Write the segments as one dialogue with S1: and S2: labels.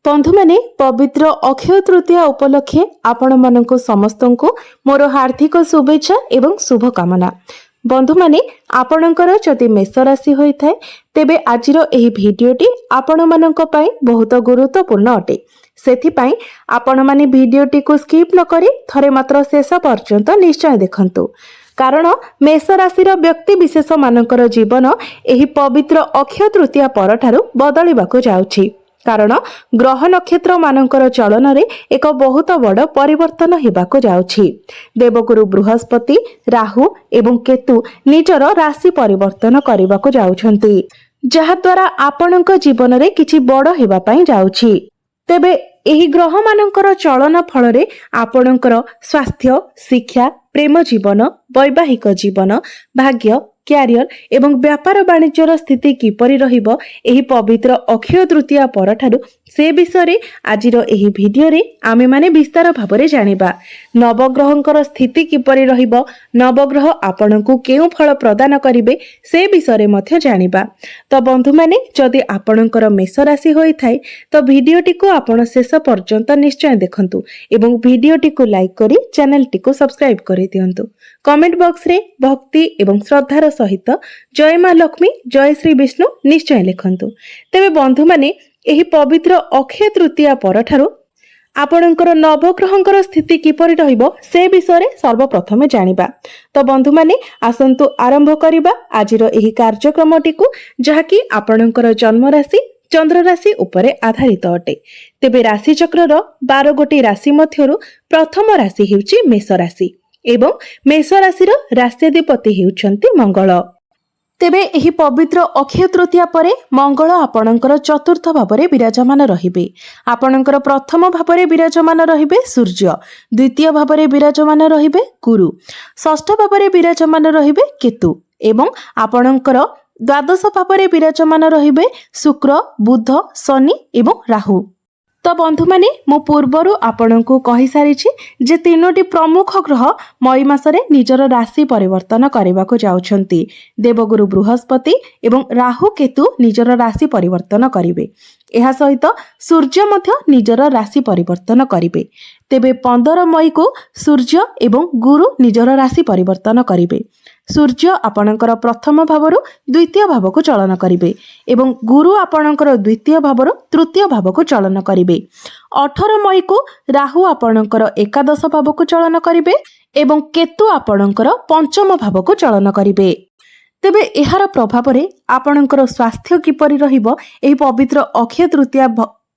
S1: बंधु माने पवित्र अक्षय तृतीया उपलक्षे आपण मानक समस्त को मोर हार्दिक शुभेच्छा एवं शुभकामना। बंधु माने आपणकर जदि मेष राशि होई थाए तेबे आजिर एही भिडियोटी आपण मानक पई बहुत गुरुत्वपूर्ण अटे। सेथिपाई आपण माने भिडियोटी को स्किप न करी थरे मात्र शेष पर्यंत निश्चय देखंतु, कारण मेष राशि व्यक्ति विशेष मानकर जीवन एही पवित्र अक्षय तृतीया परठारु बदलिबाकु जाउछि। कारण ग्रह नक्षत्र मानकर चलन रे एक बहुत बड़ परिवर्तन हेबाकु जाउछि। देवगुरु बृहस्पति, राहु एवं केतु निजर राशि परिवर्तन करबाकु जाउछंती, जहा द्वारा आपणक जीवन रे किछि बड़ हेबा पई जाउछि। तेबे एही ग्रह मानकर चलन फल रे आपणकर स्वास्थ्य, शिक्षा, प्रेम जीवन, वैवाहिक जीवन, भाग्य, क्यारियर एवं व्यापार वाणिज्यर स्थिति किपरि रहिबो एही पवित्र अक्षय तृतीया परठारु से विषय रे आजिर एही भिडियो रे आमे माने विस्तार भाबरे जानिबा। नवग्रहंकर स्थिति किपरि रहिबो, नवग्रह आपणकु केउ फल प्रदान करिवे से विषय रे मध्य जानिबा। तो बंधु माने जदि आपणकर मेष राशि होई थाए तो भिडियोटी को आपण शेष पर्यंत निश्चय देखंतु एवं भिडियोटी को लाइक करी चैनल टी को सब्सक्राइब करि दियंतु। कमेंट बॉक्स रे भक्ति एवं श्रद्धार सहित जय मां लक्ष्मी, जय श्री विष्णु निश्चय लिखंतु। तेबे बंधु माने एही पवित्र अक्षय तृतीया परठारु आपणकर नवग्रहंकर स्थिति किपरि रहिबो से विषय रे सर्वप्रथमे जानिबा। तो बंधु माने आसंतु आरंभ करिबा आजिर एही कार्यक्रमटी को, जहाकी आपणकर जन्म राशि चंद्र राशि उपरे आधारित अटे। तेबे राशि चक्रर 12 गोटी राशि मध्यरु प्रथम राशि हेउची मेष राशि एवं मेष राशि राष्ट्राधिपति हेउछंती मंगल। तेबे एही पवित्र अक्षय तृतीया परे मंगल आपणकर चतुर्थ भावरे विराजमान रहिबे। आपणकर प्रथम भावरे विराजमान रहिबे सूर्य, द्वितीय भावरे विराजमान रहिबे गुरु, षष्ठ भावरे विराजमान रहिबे केतु एवं आपणकर द्वादश भावरे विराजमान रहिबे शुक्र, बुध, शनि एवं राहु। तो बंधु माने मु पूर्वरु आपणको कहि सारिछि जे तीनोटी प्रमुख ग्रह मई मासरे निजर राशि परिवर्तन करबाको जाउछंती। देवगुरु बृहस्पति एवं राहु केतु निजर राशि परिवर्तन करिवे। एहा सहित सूर्य मध्य निजर राशि परिवर्तन करिवे। तेबे 15 मई को सूर्य एवं गुरु निजर राशि परिवर्तन करिवे। सूर्य आपणकर प्रथम भावरु द्वितीय भावको चलन करिवे एवं गुरु आपणकर द्वितीय भावरु तृतीय भावको चलन करिवे। 18 मई को राहु आपणकर एकादश भावको चलन करिवे एवं केतु आपणकर पंचम भावको चलन करिवे। तेबे एहार प्रभाव रे आपणकर स्वास्थ्य किपरि रहिबो एही पवित्र अक्षय तृतीया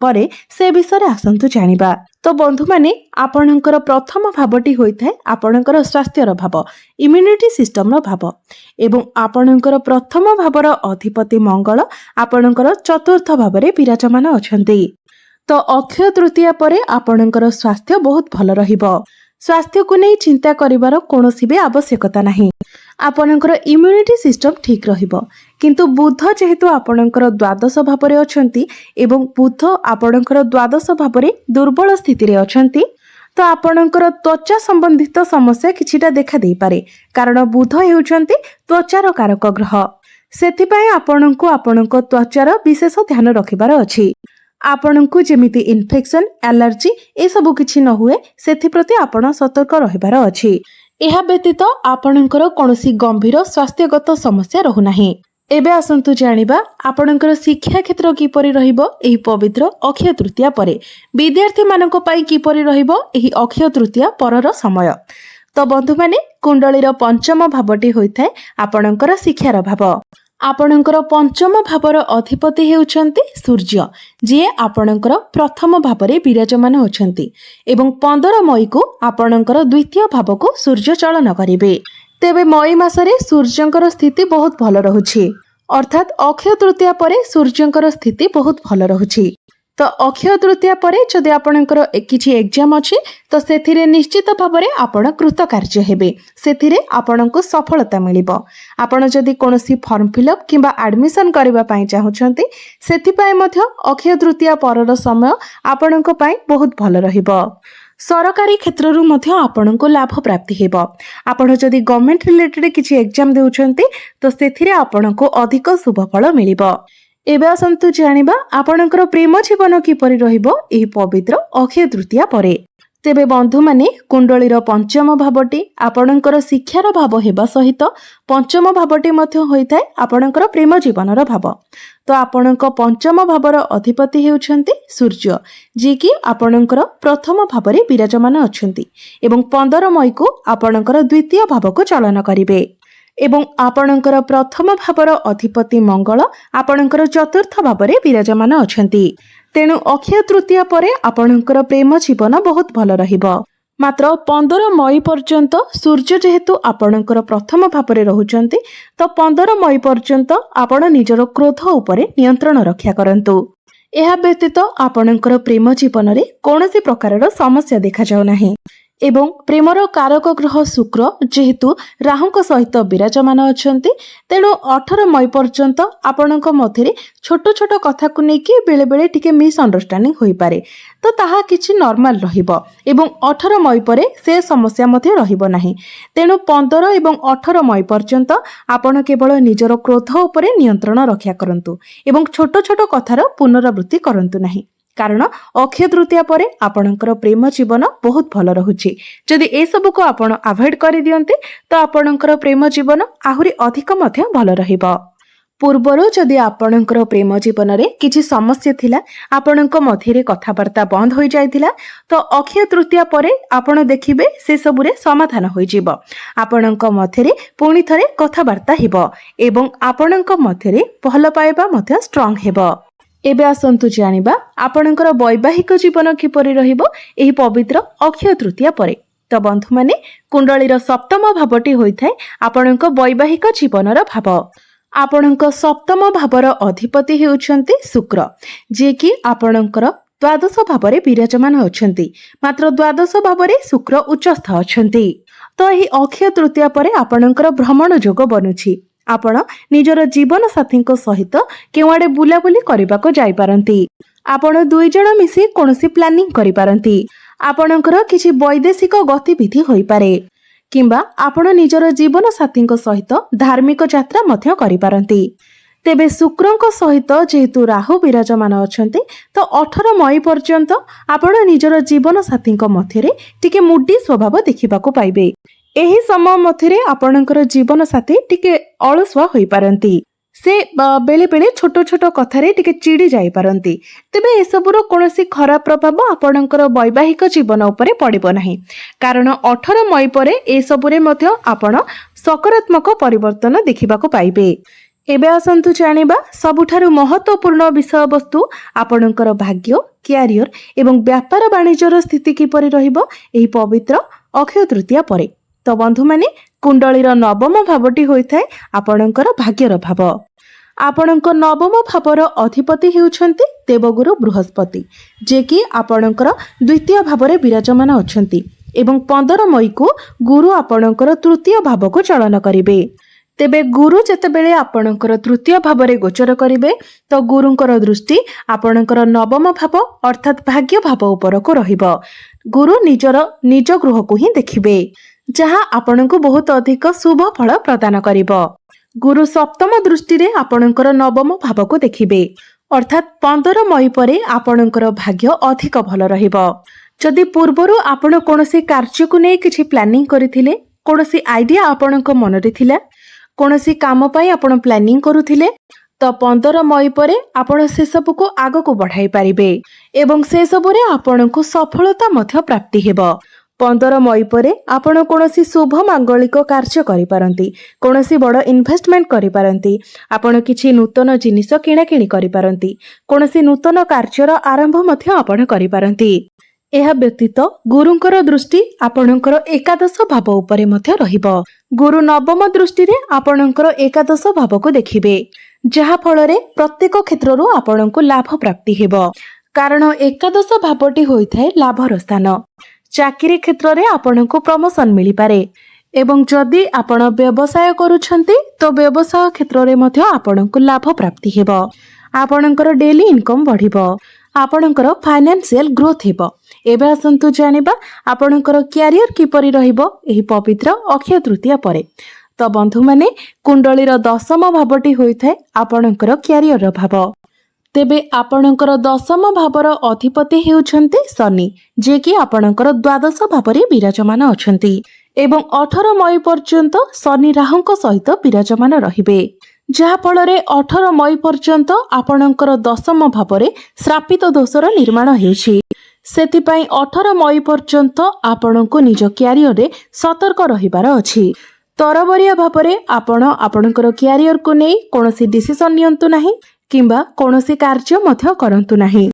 S1: परे से विषय आसंतु जानिबा। तो बंधु माने आपणकर प्रथम भावटी होइथाय आपणकर स्वास्थ्यर भाव, इम्यूनिटी सिस्टम रो भाव एवं आपणकर प्रथम भावर अधिपति मंगल आपणकर चतुर्थ भावरे विराजमान अछंती। तो अक्षय तृतीया परे आपणकर स्वास्थ्य बहुत भल रहिबो। स्वास्थ्य को नहीं चिंता करिवार कोनोसी भी आवश्यकता नहीं। आपणकर इम्यूनिटी सिस्टम ठीक रहिबो। किंतु बुध जेहेतु आपणकर द्वादश भावरे अछंती एवं बुध आपणकर द्वादश भावरे दुर्बल स्थिति रे अछंती, तो आपणकर त्वचा संबंधित समस्या किछिटा देखा देई पारे, कारण बुध हेउछंती त्वचार कारक ग्रह। सेथिपाई आपणको आपणको त्वचार विशेष ध्यान रखिबार अछि। आपणको जेमिति इन्फेक्शन, एलर्जी ए सब किछि न हुए सेथि प्रति आपण सतर्क रहिबार अछि। एहा व्यतीत आपणकर कोनोसी गंभीर स्वास्थ्यगत समस्या रहु नाही। एबे आसंतु जानिबा आपणकर शिक्षा क्षेत्र किपरि रहिबो एही पवित्र अक्षय तृतीया परे। विद्यार्थी मानक पई किपरि रहिबो एही अक्षय तृतीया परर समय। तो बंधु माने कुंडलीर पंचम भावटी होइथाय आपणकर शिक्षार भाव। आपणकर पंचम भावर अधिपति हेउछंती सूर्य, जे आपणकर प्रथम भावरे विराजमान होछंती एवं 15 मई को आपणकर द्वितीय भाव को सूर्य चलन करिवे। तेबे मई मासरे सूर्यंकर स्थिति बहुत भल रहुछि, अर्थात अक्षय तृतीया परे सूर्यंकर स्थिति बहुत भल रहुछि। तो अक्षय तृतीया परे जदि आपणकर किछि एग्जाम अछि तो सेथिरे निश्चित भावरे आपण कृतकार्य हेबे, सेथिरे आपणको सफलता मिलिबो। आपण जदि कोनोसी फॉर्म फिलअप किंबा एडमिशन करबा पई चाहुछंती सेथि पई मध्य अक्षय तृतीया परर समय आपणको पई बहुत भल रहिबो। सरकारी क्षेत्ररु मध्य आपणको लाभ प्राप्ति हेबो। आपण जदि गवर्नमेंट रिलेटेड किछि एग्जाम देउछंती तो सेथिरे आपणको अधिक शुभ फल मिलिबो। एबे आसन्तु जानिबा आपणकर प्रेम जीवन किपरि रहिबो एही पवित्र अक्षय तृतीया परे। तेबे बंधु माने कुंडलीर पंचम भावटी आपणकर शिक्षार भाव हेबा सहित पंचम भावटी मध्य होइथाय आपणकर प्रेम जीवनर भाव। तो आपणक पंचम भावर अधिपति हेउछन्ति सूर्य, जे कि आपणकर प्रथम भावरे विराजमान अछन्ति एवं 15 मई को आपणकर द्वितीय भाव को चलन करिवे। एवं आपणकर प्रथम भावर अधिपति मंगल आपणकर चतुर्थ भावरे विराजमान अछन्ति। तेणु अक्षय तृतीया परे आपणकर प्रेम जीवन बहुत भल रहिबो। मात्र 15 मई पर्यंत सूर्य जेहेतु आपणकर प्रथम भावरे रहुचन्ति, तो 15 मई पर्यंत आपण निजर क्रोध उपरे नियंत्रण रक्षा करंतु। एहा व्यतीत आपणकर प्रेम जीवन रे कोनोसी प्रकारर समस्या देखा जाउ नाही। एवं प्रेमर कारक ग्रह शुक्र जेहेतु राहुଙ୍କ सहित विराजमान अछन्ति, तेणु 18 मई पर्यंत आपणଙ୍କ मध्यरे छोट छोट कथा को नेकी बेले बेले टिके मिसअंडरस्टैंडिंग होई पारे। तो ताहा किछि नॉर्मल रहिबो एवं 18 मई परे से समस्या मध्ये रहिबो नाही। तेणु 15 एवं 18 मई पर्यंत आपण केवल निजर क्रोध उपरे नियंत्रण रक्षा करंतु एवं छोट छोट कथार पुनरावृत्ति करंतु नाही। कारण अक्षय तृतीया परे आपणकर प्रेम जीवन बहुत भल रहुछि। जदि ए सब को आपण अवॉइड करि दियन्ते तो आपणकर प्रेम जीवन आहुरी अधिक मध्य भल रहिबो। पूर्वरु जदि आपणकर प्रेम जीवन रे किछि समस्या थिला, आपणक मध्यरे कथाबार्ता बंद होई जायथिला, तो अक्षय तृतीया परे आपण देखिबे से सबुरे समाधान होई जिवो। आपणक मध्यरे पुणी थरे कथाबार्ता हेबो एवं आपणक मध्यरे भल पाइबा मध्य स्ट्रांग हेबो। एबे आसन्तु जानिबा आपणकर वैवाहिक जीवन किपरि रहिबो एही पवित्र अक्षय तृतीया परे। तो बंधु माने कुंडलीर सप्तम भावटी होइथाय आपणक वैवाहिक जीवनर भाव। आपणक सप्तम भावर अधिपति हेउछन्ति शुक्र, जे कि आपणकर द्वादश भावरे विराजमान अछन्ति। मात्र द्वादश भावरे शुक्र उच्चस्थ अछन्ति। तो एही अक्षय तृतीया परे आपणकर भ्रमण योग बनुछि। आपण निजर जीवन साथी सहित केवाड़े बुलाबुली करने को जाई पारंती। आपण दुई जण मिसी कोनोसी प्लानिंग करि पारंती। आपणकर किछि वैदेशिक गतिविधि होई पारे किंबा आपण निजर जीवन साथी सहित धार्मिक यात्रा मध्य करि पारंती। तेबे शुक्रଙ୍କ सहित जेहेतु राहु विराजमान अछन्ति, तो 18 मई पर्यंत आपण निजर जीवन साथी मध्यरे टिके मुडी स्वभाव देखिबाको पाइबे। एही समय मध्यरे आपणकर जीवन साथी टिके अलसुआ होई पारंती। से बेले बेले छोट छोट कथारे टिके चिड़ी जाई पारंती। तेबे एसबुर कोनोसी खराब प्रभाव आपणकर वैवाहिक जीवन उपरे पड़िबो नाही। कारण 18 मई परे एसबुरे मध्य आपण सकारात्मक परिवर्तन देखिबाको पाइबे। एबे आसन्तु जानिबा सबुठारु महत्वपूर्ण विषय वस्तु आपणकर भाग्य, क्यारियर एवं व्यापार वाणिज्यर स्थिति किपरि रहिबो एही पवित्र अक्षय तृतीया परे। तो बंधु माने कुंडलीर नवम भावटी होइथाय आपणकर भाग्यर भाव। आपणक नवम भावर अधिपति हेउछन्ति देवगुरु बृहस्पति, जे कि आपणकर द्वितीय भावरे विराजमान अछन्ति एवं 15 मई को गुरु आपणकर तृतीय भाव को चलन करिवे। तेबे गुरु जेतेबेले आपणकर तृतीय भावरे गोचर करिवे, तो गुरुंकर दृष्टि आपणकर नवम भाव अर्थात भाग्य भाव उपरको रहिबो। गुरु निज गृह को ही देखिबे, जहाँ आपनको बहुत अधिक शुभ फल प्रदान करिबो। गुरु सप्तम दृष्टि रे आपणकर नवम भाव को देखिबे, अर्थात 15 मई परे आपणकर भाग्य अधिक भल रहिबो। जदि पूर्वरु आपण कोनोसी कार्य को नै किछि प्लानिंग करिथिले, कोनोसी आइडिया आपणक मनरे थिला, कोनोसी काम पई आपण प्लानिंग करुथिले, तो 15 मई परे आपण से सब को आगो को बढ़ाई पारिबे एवं से सबरे आपणको सफलता मध्य प्राप्ति हेबो। 15 मई परे आपण कोनोसी शुभ मांगलिक कार्य करि पारंती, कोनोसी बड़ इन्वेस्टमेंट करि पारंती, आपण किछि नूतन जिनिस किणा किणी करि पारंती, कोनोसी नूतन कार्यर आरंभ मध्य आपण करि पारंती। एहा व्यतीत गुरुंकर दृष्टि आपणकर एकादश भाव उपरे मध्य रहिबो। गुरु नवम दृष्टि रे आपणकर एकादश भाव को देखिबे, जहा फलरे प्रत्येक क्षेत्ररु आपणको लाभ प्राप्ति हेबो। कारण एकादश भावटी होइथाय लाभर स्थान। चाकरी क्षेत्र रे आपणको प्रमोशन मिली पारे एवं जदि आपण व्यवसाय करूछंती तो व्यवसाय क्षेत्र रे मध्य आपणको लाभ प्राप्ति हेबो। आपणकर डेली इनकम बढ़िबो, आपणकर फाइनेंशियल ग्रोथ हेबो। एबे आसंतु जानिबा आपणकर कैरियर किपरि रहिबो एही पवित्र अक्षय तृतीया परे। तो बंधु माने कुंडलीर दशम भावटी होइथाय आपणकर क्यारियर भाव। तेबे आपणकर दशम भावर अधिपति हेउछन्ते शनि, जे कि आपणकर द्वादश भावरे विराजमान अछन्ति एवं 18 मई पर्यंत शनि राहुंक सहित विराजमान रहिबे, जहा फलरे 18 मई पर्यंत आपणकर दशम भावरे श्रापित दोषर निर्माण हेछि। सेथिपाई 18 मई पर्यंत आपणको निज क्यारियर रे सतर्क रहिबार अछि। तरबरिया भावरे आपण आपणकर क्यारियर को नै कोनोसी डिसिजन नियंतु नाही किंबा कोनोसी कार्य मध्य करंतु नाही।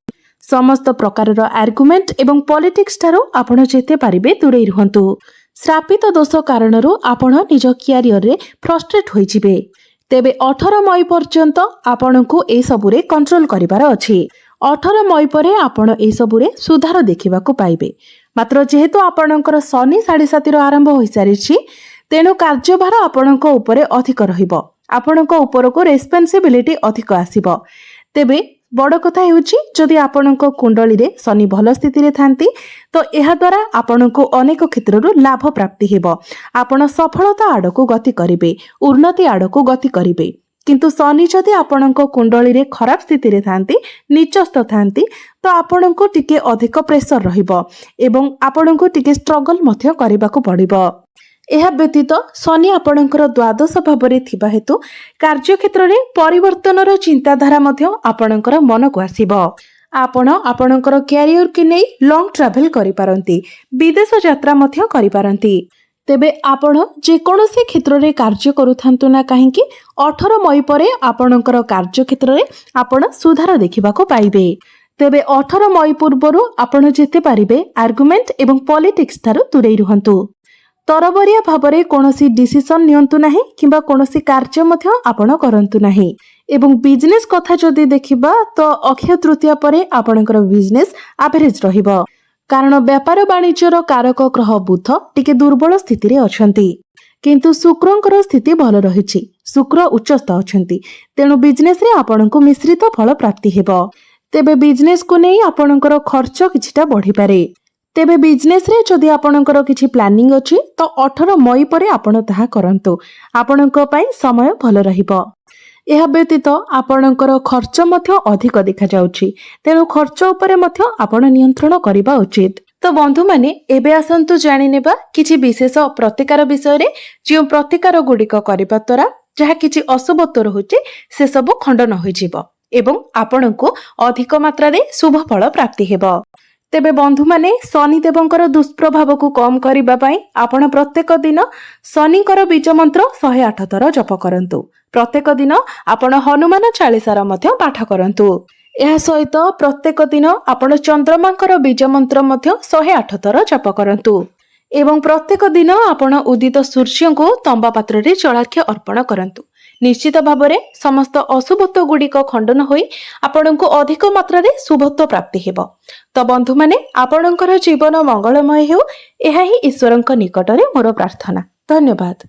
S1: समस्त प्रकारर आर्गुमेंट एवं पॉलिटिक्स ठारो आपण जेते पारिबे दूरे रहंतु। श्रापित दोष कारणरू आपण निज क्यारियर रे फ्रस्ट्रेट होई जिवे। तेबे 18 मई पर्यंत आपणको ए सबुरे कंट्रोल करिवार अछि। 18 मई परे आपण ए सबुरे सुधार देखिबाकू पाइबे। मात्र जेहेतु आपणकर शनि 7.5 आरंभ होई सारिछि, तेणु कार्यभार आपणको उपरे अधिक रहिबो। आपणको उपरको रेस्पॉन्सिबिलिटी अधिक आसीबो। तेबे बड़ कथा हेउछि, जदि आपणको कुंडली रे शनि भल स्थिति रे थांती तो एहा द्वारा आपणको अनेक क्षेत्ररु लाभ प्राप्ति हेबो। आपण सफलता आडको गति करिवे, उन्नति आडको गति करिवे। किंतु शनि जदि आपणको कुंडली रे खराब स्थिति रे थांती, नीचस्थ थांती, तो आपणको टिके अधिक प्रेशर रहिबो एवं आपणको टिके स्ट्रगल मध्य करिबाकू पड़िबो। एहा व्यतीत शनि आपणकर द्वादश भावरे थिबा हेतु कार्यक्षेत्र रे परिवर्तनर चिंताधारा मध्य आपणकर मन को आसीबो। आपण आपणकर क्यारियर के नै लॉन्ग ट्रैवल करि पारंती, विदेश यात्रा मध्य करि पारंती। तेबे आपण जे कोनोसी क्षेत्र रे कार्य करूथांतु ना काहेकि 18 मई परे आपणकर कार्यक्षेत्र रे आपण सुधार देखिबाको पाइबे। तेबे 18 मई पूर्वरु आपण जेते पारिबे आर्गुमेंट एवं पॉलिटिक्स थारु दूरे रहंतु। तरबरिया भावरे कोनोसी डिसिजन नियंतु नाही किंबा कोनोसी कार्य मध्य आपण करंतु नाही। एवं बिजनेस कथा जदि देखिबा तो अक्षय तृतीया परे आपणकर बिजनेस एवरेज रहिबो, कारण व्यापार वाणिज्यर कारक ग्रह बुध टिके दुर्बल स्थिति रे अछंती, किंतु शुक्रंकर स्थिति भल रहिछि। शुक्र उच्चस्थ अछंती, तेणु बिजनेस रे आपणको मिश्रित फल प्राप्ति हेबो। तेबे बिजनेस को नै आपणकर खर्च किछिटा बढ़ी पारे। तेबे बिजनेस रे जदि आपणकर किछि प्लानिंग अछि तो 18 मई परे आपण ताहा करंतु। आपणको पई समय भल रहिबो। एहा व्यतीत आपणकर खर्च मध्य अधिक देखा जाउछि, तेणु खर्च उपरे मध्य आपण नियंत्रण करिबा उचित। तो बंधु माने एबे आसंतु जानि नेबा किछि विशेष प्रतिकार विषय रे, जे प्रतिकार गुडिक करिबा तरा जहा किछि अशुभत्व रहुछि से सब खंडन होई जिवो एवं आपणको अधिक मात्रा रे शुभ फल प्राप्ति हेबो। तेबे बंधु माने शनि देवंकर दुष्प्रभाव को कम करिबा पई आपण प्रत्येक दिन शनिकर बीज मंत्र 108 थर जप करंतु। प्रत्येक दिन आपण हनुमान चालीसार मध्य पाठ करंतु। एहा सहित प्रत्येक दिन आपण चंद्रमांकर बीज मंत्र मध्य 108 थर जप करंतु एवं प्रत्येक दिन आपण उदित सूर्य को तंबा पात्र रे जलार्घ्य अर्पण करंतु। निश्चित भावरे समस्त अशुभत्व गुडिक खंडन होई आपणको अधिक मात्रा रे शुभत्व प्राप्ति हेबो। तो बंधु माने आपणकर जीवन मंगलमय हेउ, एहा ही ईश्वरंक निकटरे मोर प्रार्थना। धन्यवाद।